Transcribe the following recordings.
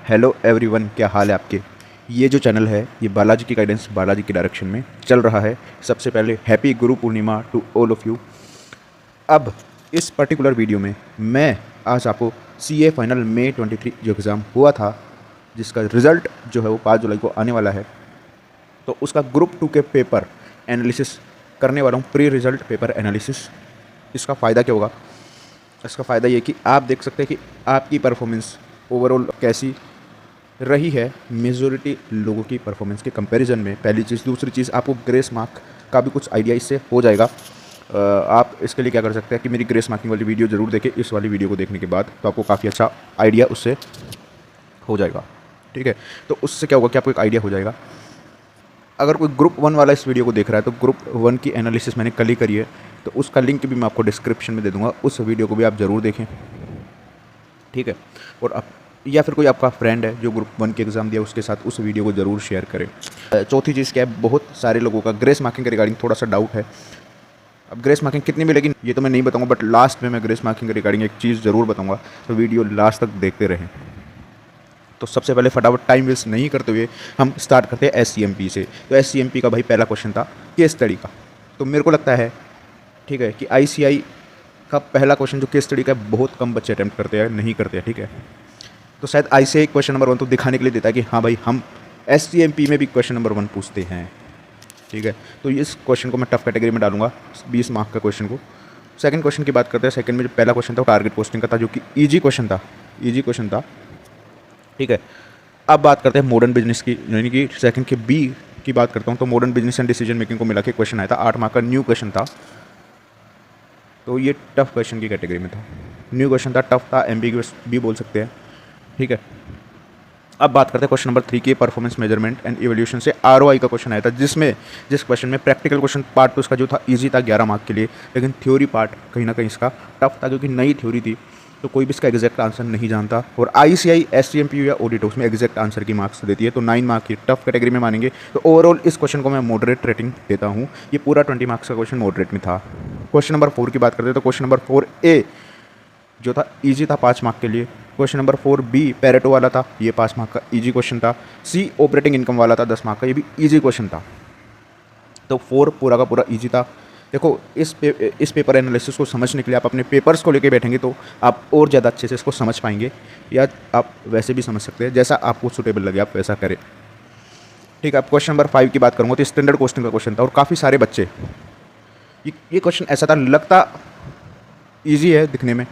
Hello everyone, क्या हाल है आपके। ये जो चैनल है ये बालाजी की गाइडेंस, बालाजी की डायरेक्शन में चल रहा है। सबसे पहले happy Guru Purnima to all of you. अब इस पर्टिकुलर वीडियो में मैं आज आपको सीए फाइनल मई 23 जो एग्ज़ाम हुआ था, जिसका रिज़ल्ट जो है वो 5 जुलाई को आने वाला है, तो उसका ग्रुप 2 के पेपर एनालिसिस करने वाला हूँ। Pre result paper analysis. इसका फ़ायदा क्या होगा? इसका फ़ायदा ये कि आप देख सकते हैं कि आपकी परफॉर्मेंस ओवरऑल कैसी रही है मेजॉरिटी लोगों की परफॉर्मेंस के कंपैरिजन में। पहली चीज़। दूसरी चीज़, आपको ग्रेस मार्क का भी कुछ आइडिया इससे हो जाएगा। आप इसके लिए क्या कर सकते हैं कि मेरी ग्रेस मार्किंग वाली वीडियो ज़रूर देखें। इस वाली वीडियो को देखने के बाद तो आपको काफ़ी अच्छा आइडिया उससे हो जाएगा। ठीक है, तो उससे क्या होगा कि आपको एक आइडिया हो जाएगा। अगर कोई ग्रुप 1 वाला इस वीडियो को देख रहा है तो ग्रुप 1 की एनालिसिस मैंने कल ही करी है, तो उसका लिंक भी मैं आपको डिस्क्रिप्शन में दे दूँगा। उस वीडियो को भी आप ज़रूर देखें। ठीक है, और आप या फिर कोई आपका फ्रेंड है जो ग्रुप 1 के एग्ज़ाम दिया, उसके साथ उस वीडियो को ज़रूर शेयर करें। चौथी चीज़ क्या है, बहुत सारे लोगों का ग्रेस मार्किंग के रिगार्डिंग थोड़ा सा डाउट है। अब ग्रेस मार्किंग कितनी मिलेगी ये तो मैं नहीं बताऊंगा, बट लास्ट में मैं ग्रेस मार्किंग के रिगार्डिंग एक चीज़ ज़रूर बताऊंगा, तो वीडियो लास्ट तक देखते रहें। तो सबसे पहले फटाफट टाइम वेस्ट नहीं करते हुए हम स्टार्ट करते हैं SCMP से। तो SCMP का भाई पहला क्वेश्चन था केस स्टडी का। तो मेरे को लगता है, ठीक है, कि ICI का पहला क्वेश्चन जो केस स्टडी का है बहुत कम बच्चे अटैम्प्ट करते हैं, नहीं करते हैं। ठीक है, तो शायद ICI क्वेश्चन नंबर 1 तो दिखाने के लिए देता है कि हाँ भाई हम SCMP में भी क्वेश्चन नंबर 1 पूछते हैं। ठीक है, तो इस क्वेश्चन को मैं टफ कैटेगरी में डालूंगा, 20 मार्क का क्वेश्चन को। सेकंड क्वेश्चन की बात करते हैं। सेकंड में जो पहला क्वेश्चन था वो टारगेट पोस्टिंग का था, जो कि ईजी क्वेश्चन था। ठीक है, अब बात करते हैं मॉडर्न बिजनेस की, यानी कि सेकंड के B की बात करता हूँ। तो modern business and decision making को मिला के क्वेश्चन आया था, 8 मार्क का न्यू क्वेश्चन था। तो ये टफ क्वेश्चन की कैटेगरी में था, न्यू क्वेश्चन था, टफ था, एम्बिगुअस भी बोल सकते हैं। ठीक है, अब बात करते हैं क्वेश्चन नंबर 3 की, परफॉर्मेंस मेजरमेंट एंड इवोल्यूशन से ROI का क्वेश्चन आया था, जिस क्वेश्चन में प्रैक्टिकल क्वेश्चन पार्ट तो इसका जो था ईजी था 11 मार्क के लिए, लेकिन थ्योरी पार्ट कहीं ना कहीं इसका टफ था, क्योंकि नई थ्योरी थी, तो कोई भी इसका एग्जैक्ट आंसर नहीं जानता। और ICI SCMP या ऑडिट उसमें एग्जैक्ट आंसर की मार्क्स देती है, तो 9 मार्क की टफ कैटेगरी में मानेंगे। तो ओवरऑल इस क्वेश्चन को मैं मॉडरेट रेटिंग देता हूँ। ये पूरा 20 मार्क्स का क्वेश्चन मॉडरेट में था। क्वेश्चन नंबर 4 की बात करते हैं। तो क्वेश्चन नंबर 4A जो था ईजी था 5 मार्क के लिए। क्वेश्चन नंबर 4B पैरेटो वाला था, ये 5 मार्क का ईजी क्वेश्चन था। C ऑपरेटिंग इनकम वाला था 10 मार्क का, ये भी ईजी क्वेश्चन था। तो 4 पूरा का पूरा ईजी था। देखो, इस पेपर एनालिसिस को समझने के लिए आप अपने पेपर्स को लेके बैठेंगे तो आप और ज़्यादा अच्छे से इसको समझ पाएंगे, या आप वैसे भी समझ सकते हैं, जैसा आपको सूटेबल लगे आप वैसा करें। ठीक है, अब क्वेश्चन नंबर 5 की बात करूँगा तो स्टैंडर्ड कॉस्टिंग का क्वेश्चन था, और काफ़ी सारे बच्चे ये क्वेश्चन ऐसा था, लगता ईजी है दिखने में,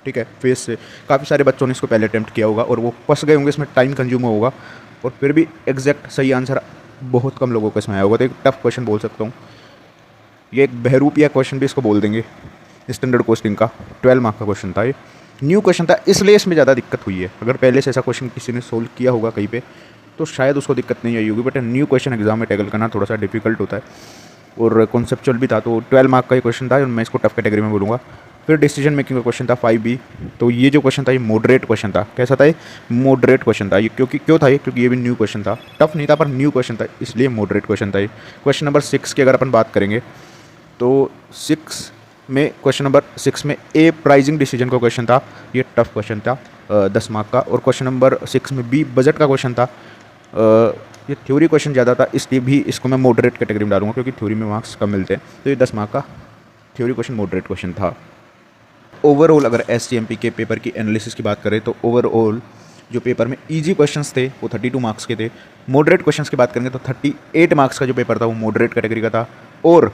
ठीक है, फेस से काफ़ी सारे बच्चों ने इसको पहले अटैम्प्ट किया होगा और वो फंस गए होंगे, इसमें टाइम कंज्यूम होगा, और फिर भी एग्जैक्ट सही आंसर बहुत कम लोगों को इसमें आया होगा। तो एक टफ क्वेश्चन बोल सकता हूँ, ये एक बहरूपिया क्वेश्चन भी इसको बोल देंगे। स्टैंडर्ड कॉस्टिंग का 12 मार्क का क्वेश्चन था, ये न्यू क्वेश्चन था, इसलिए इसमें ज़्यादा दिक्कत हुई है। अगर पहले से ऐसा क्वेश्चन किसी ने सोल्व किया होगा कहीं पे तो शायद उसको दिक्कत नहीं आई होगी, बट न्यू क्वेश्चन एग्जाम में टैकल करना थोड़ा सा डिफिकल्ट होता है, और कॉन्सेप्चुअल भी था। तो 12 मार्क का ये क्वेश्चन था, और मैं इसको टफ कैटेगरी में बोलूँगा। फिर डिसीजन मेकिंग का क्वेश्चन था 5B। तो ये जो क्वेश्चन था ये मॉडरेट क्वेश्चन था। कैसा था ये? मॉडरेट क्वेश्चन था ये। क्यों था ये? क्योंकि ये भी न्यू क्वेश्चन था, टफ नहीं था पर न्यू क्वेश्चन था, इसलिए मॉडरेट क्वेश्चन था ये। क्वेश्चन नंबर 6 की अगर अपन बात करेंगे तो 6 में क्वेश्चन नंबर 6 में A प्राइजिंग डिसीजन का क्वेश्चन था, ये टफ क्वेश्चन था 10 मार्क का। और क्वेश्चन नंबर 6 में B बजट का क्वेश्चन था, ये थ्योरी क्वेश्चन ज़्यादा था, इसलिए भी इसको मैं मॉडरेट कैटेगरी में डालूंगा, क्योंकि थ्योरी में मार्क्स कम मिलते हैं। तो ये 10 मार्क का थ्योरी क्वेश्चन मॉडरेट क्वेश्चन था। ओवरऑल अगर SCMP के पेपर की एनालिसिस की बात करें तो ओवरऑल जो पेपर में इजी क्वेश्चंस थे वो 32 मार्क्स के थे। मॉडरेट क्वेश्चंस की बात करेंगे तो 38 मार्क्स का जो पेपर था वो मॉडरेट कैटेगरी का था, और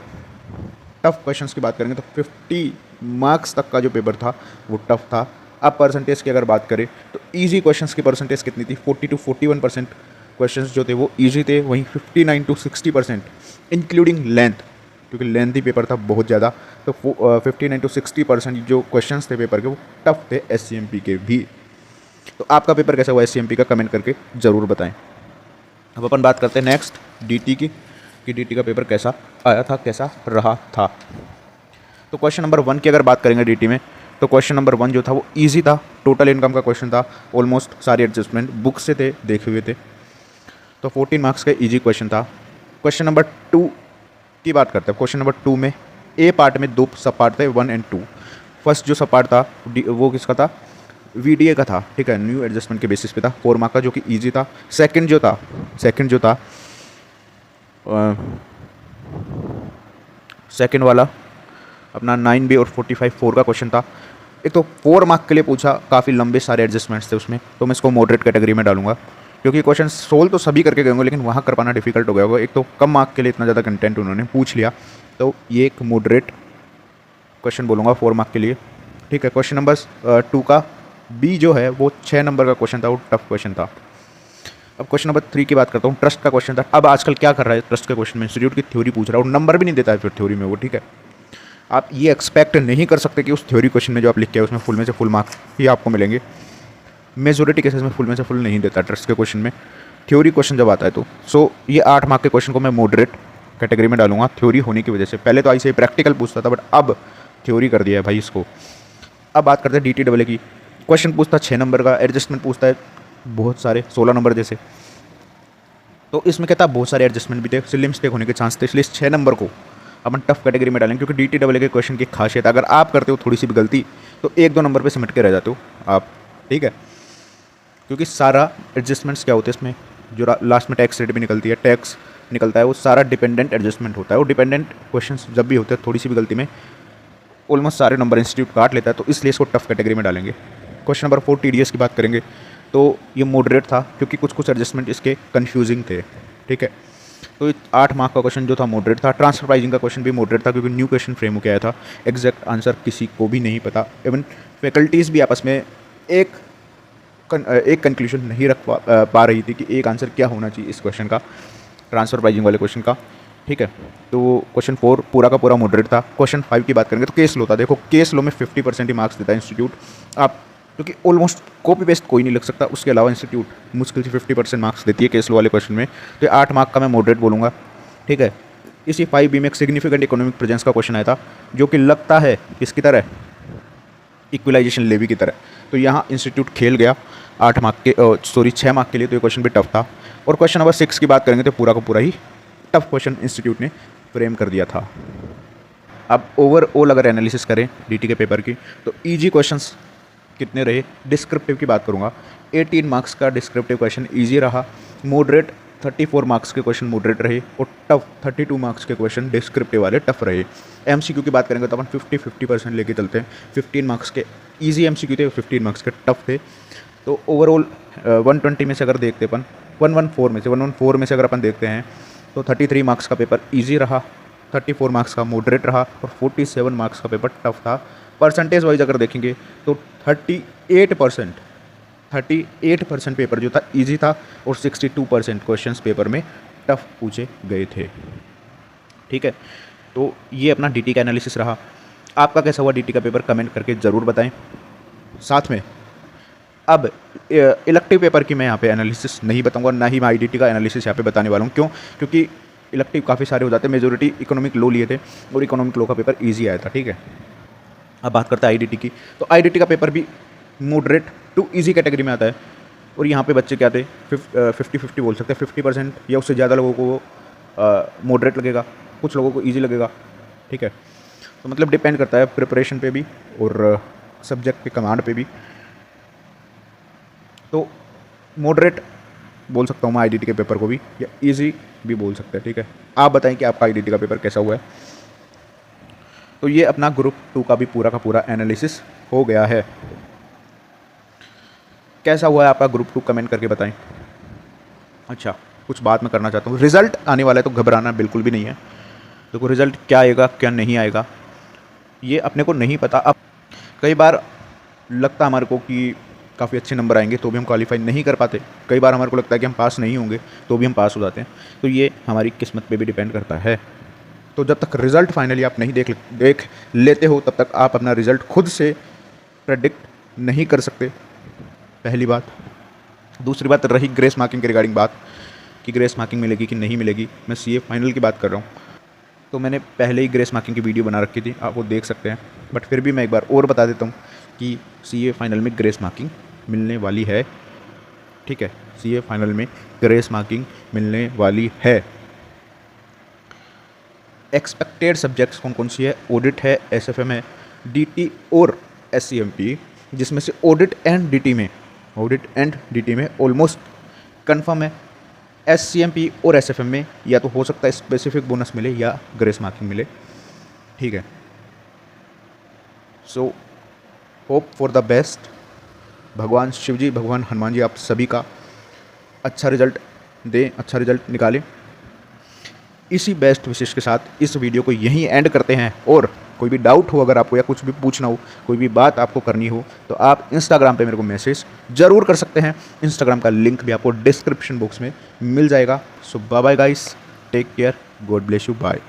टफ क्वेश्चंस की बात करेंगे तो 50 मार्क्स तक का जो पेपर था वो टफ था। अब परसेंटेज की अगर बात करें तो इजी क्वेश्चंस की परसेंटेज कितनी थी? 40 to 41% क्वेश्चंस जो थे वो इजी थे, वहीं 59 to 60% इंक्लूडिंग लेंथ, क्योंकि लेंथी पेपर था बहुत ज़्यादा। तो 59 to 60% जो क्वेश्चंस थे पेपर के वो टफ थे SCMP के भी। तो आपका पेपर कैसा हुआ SCMP का, कमेंट करके ज़रूर बताएं। अब अपन बात करते हैं नेक्स्ट DT की, कि DT का पेपर कैसा आया था, कैसा रहा था। तो क्वेश्चन नंबर 1 की अगर बात करेंगे DT में, तो क्वेश्चन नंबर 1 जो था वो ईजी था, टोटल इनकम का क्वेश्चन था, ऑलमोस्ट सारे एडजस्टमेंट बुक से थे, देखे हुए थे। तो 14 मार्क्स का ईजी क्वेश्चन था। क्वेश्चन नंबर 2 की बात करते हैं। क्वेश्चन नंबर 2 में A पार्ट में 2 सब पार्ट थे, 1 and 2। फर्स्ट जो सब पार्ट था वो किसका था? VDA का था, ठीक है, न्यू एडजस्टमेंट के बेसिस पे था, 4 मार्क का, जो कि ईजी था। सेकंड वाला अपना 9B और 45 4 का क्वेश्चन था। एक तो 4 मार्क के लिए पूछा, काफ़ी लंबे सारे एडजस्टमेंट्स थे उसमें, तो मैं इसको मॉडरेट कैटेगरी में डालूंगा, क्योंकि क्वेश्चन सोल्व तो सभी करके गए होंगे, लेकिन वहाँ कर पाना डिफिकल्ट हो गया होगा। एक तो कम मार्क के लिए इतना ज़्यादा कंटेंट उन्होंने पूछ लिया, तो ये एक मॉडरेट क्वेश्चन बोलूँगा 4 मार्क के लिए, ठीक है। क्वेश्चन नंबर 2 का बी जो है वो 6 नंबर का क्वेश्चन था, वो टफ क्वेश्चन था। अब क्वेश्चन नंबर 3 की बात करता हूँ, ट्रस्ट का क्वेश्चन था। अब आजकल क्या कर रहा है, ट्रस्ट के क्वेश्चन में इंस्टीट्यूट की थ्योरी पूछ रहा है और नंबर भी नहीं देता है फिर थ्योरी में वो, ठीक है। आप ये एक्सपेक्ट नहीं कर सकते कि उस थ्योरी क्वेश्चन में जो आप लिख के आए उसमें फुल में से फुल मार्क्स ही आपको मिलेंगे। मेजोरिटी केसेस में फुल में से फुल नहीं देता ट्रस्ट के क्वेश्चन में, थ्योरी क्वेश्चन जब आता है तो। सो ये 8 मार्क के क्वेश्चन को मैं मॉडरेट कैटेगरी में डालूंगा थ्योरी होने की वजह से। पहले तो ऐसे ही प्रैक्टिकल पूछता था, बट अब थ्योरी कर दिया है भाई इसको। अब बात करते हैं DTAA की। क्वेश्चन पूछता है 6 नंबर का, एडजस्टमेंट पूछता है बहुत सारे 16 नंबर जैसे, तो इसमें कहता है बहुत सारे एडजस्टमेंट भी थे, सिली मिस्टेक होने के चांस थे, इसलिए 6 नंबर को अपन टफ कैटेगरी में डालेंगे, क्योंकि DTAA के क्वेश्चन की खासियत है, अगर आप करते हो थोड़ी सी भी गलती तो 1-2 नंबर पे सिमट के रह जाते हो आप, ठीक है। क्योंकि सारा एडजस्टमेंट्स क्या होते हैं इसमें, जो लास्ट में टैक्स रेट भी निकलती है, टैक्स निकलता है, वो सारा डिपेंडेंट एडजस्टमेंट होता है। वो डिपेंडेंट क्वेश्चंस जब भी होते हैं थोड़ी सी भी गलती में ऑलमोस्ट सारे नंबर इंस्टीट्यूट काट लेता है, तो इसलिए इसको टफ कैटेगरी में डालेंगे। क्वेश्चन नंबर 4 TDS की बात करेंगे तो ये मॉडरेट था, क्योंकि कुछ एडजस्टमेंट इसके कन्फ्यूजिंग थे, ठीक है। तो 8 मार्क का क्वेश्चन जो था मॉडरेट था। ट्रांसफर प्राइसिंग का क्वेश्चन भी मॉडरेट था, क्योंकि न्यू क्वेश्चन फ्रेम होकर आया था, एग्जैक्ट आंसर किसी को भी नहीं पता, इवन फैकल्टीज़ भी आपस में एक कंक्लूजन नहीं रख पा रही थी कि एक आंसर क्या होना चाहिए इस क्वेश्चन का, ट्रांसफर प्राइसिंग वाले क्वेश्चन का, ठीक है। तो क्वेश्चन 4 पूरा का पूरा मॉडरेट था। क्वेश्चन 5 की बात करेंगे तो केस लो था। देखो केस लो में 50% ही मार्क्स देता है इंस्टीट्यूट, आप क्योंकि ऑलमोस्ट कॉपी पेस्ट कोई नहीं लिख सकता, उसके अलावा इंस्टीट्यूट मुश्किल से 50% मार्क्स देती है केस लो वाले क्वेश्चन में, तो ये 8 मार्क का मैं मॉडरेट बोलूँगा, ठीक है। इसी 5B में एक सिग्निफिकेंट इकोनॉमिक प्रेजेंस का क्वेश्चन आया था, जो कि लगता है किसकी तरह, इक्वलाइजेशन लेवी की तरह, तो यहाँ इंस्टीट्यूट खेल गया 8 मार्क के 6 मार्क के लिए, तो ये क्वेश्चन भी टफ था। और क्वेश्चन नंबर 6 की बात करेंगे तो पूरा का पूरा ही टफ क्वेश्चन इंस्टीट्यूट ने फ्रेम कर दिया था। अब ओवरऑल अगर एनालिसिस करें DT के पेपर की, तो ईजी क्वेश्चंस कितने रहे, डिस्क्रिप्टिव की बात करूँगा, 18 मार्क्स का डिस्क्रिप्टिव क्वेश्चन ईजी रहा, मॉडरेट 34 मार्क्स के क्वेश्चन मॉडरेट रहे, और टफ 32 मार्क्स के क्वेश्चन डिस्क्रिप्टिव वाले टफ रहे। MCQ की बात करेंगे तो अपन 50-50% लेके चलते हैं, 15 मार्क्स के ईजी MCQ थे, 15 मार्क्स के टफ थे। तो ओवरऑल 120 में से अगर देखते अपन 114 में से अगर अपन देखते हैं तो 33 मार्क्स का पेपर ईजी रहा, 34 मार्क्स का मॉडरेट रहा, और 47 मार्क्स का पेपर टफ था। परसेंटेज वाइज अगर देखेंगे तो 38% पेपर जो था इजी था, और 62% क्वेश्चंस पेपर में टफ पूछे गए थे, ठीक है। तो ये अपना DT का एनालिसिस रहा। आपका कैसा हुआ DT का पेपर कमेंट करके ज़रूर बताएं। साथ में अब इलेक्टिव पेपर की मैं यहाँ पे एनालिसिस नहीं बताऊंगा, ना ही मैं IDT का एनालिसिस यहाँ पे बताने वाला हूँ। क्यों? क्योंकि इलेक्टिव काफ़ी सारे हो जाते हैं, मेजोरिटी इकोनॉमिक लो लिए थे और इकोनॉमिक लो का पेपर ईजी आया था, ठीक है। अब बात करते हैं IDT की, तो IDT का पेपर भी मॉडरेट टू ईजी कैटेगरी में आता है, और यहाँ पे बच्चे क्या थे 50-50 बोल सकते हैं, 50% या उससे ज़्यादा लोगों को मॉडरेट लगेगा, कुछ लोगों को ईजी लगेगा, ठीक है। तो मतलब डिपेंड करता है प्रिपरेशन पे भी और सब्जेक्ट के कमांड पे भी। तो मॉडरेट बोल सकता हूँ मैं IDT के पेपर को भी, या इजी भी बोल सकते हैं, ठीक है। आप बताएं कि आपका IDT का पेपर कैसा हुआ है। तो ये अपना ग्रुप 2 का भी पूरा का पूरा एनालिसिस हो गया है। कैसा हुआ है आपका ग्रुप 2 कमेंट करके बताएं। अच्छा, कुछ बात मैं करना चाहता हूँ, रिज़ल्ट आने वाला है तो घबराना बिल्कुल भी नहीं है। देखो रिज़ल्ट क्या आएगा क्या नहीं आएगा ये अपने को नहीं पता। अब कई बार लगता हमारे को कि काफ़ी अच्छे नंबर आएंगे तो भी हम क्वालिफाई नहीं कर पाते, कई बार हमारे को लगता है कि हम पास नहीं होंगे तो भी हम पास हो जाते हैं। तो ये हमारी किस्मत पे भी डिपेंड करता है। तो जब तक रिज़ल्ट फाइनली आप नहीं देख लेते हो तब तक आप अपना रिज़ल्ट खुद से प्रेडिक्ट नहीं कर सकते, पहली बात। दूसरी बात रही ग्रेस मार्किंग के रिगार्डिंग बात कि ग्रेस मार्किंग मिलेगी कि नहीं मिलेगी, मैं CA फाइनल की बात कर रहा हूँ। तो मैंने पहले ही ग्रेस मार्किंग की वीडियो बना रखी थी, आप वो देख सकते हैं, बट फिर भी मैं एक बार और बता देता हूँ कि CA फाइनल में ग्रेस मार्किंग मिलने वाली है, ठीक है। CA फाइनल में ग्रेस मार्किंग मिलने वाली है। एक्सपेक्टेड सब्जेक्ट्स कौन कौन सी है? ऑडिट है, SFM है, DT और SCMP, जिसमें से ऑडिट एंड डीटी में ऑलमोस्ट कन्फर्म है। SCMP और SFM में या तो हो सकता है स्पेसिफिक बोनस मिले या ग्रेस मार्किंग मिले, ठीक है। So hope for the best. भगवान शिव जी, भगवान हनुमान जी आप सभी का अच्छा रिजल्ट दें, अच्छा रिजल्ट निकालें। इसी बेस्ट विशेष के साथ इस वीडियो को यहीं एंड करते हैं। और कोई भी डाउट हो अगर आपको, या कुछ भी पूछना हो, कोई भी बात आपको करनी हो, तो आप इंस्टाग्राम पे मेरे को मैसेज ज़रूर कर सकते हैं। इंस्टाग्राम का लिंक भी आपको डिस्क्रिप्शन बॉक्स में मिल जाएगा। So bye bye guys, take care, God bless you, bye.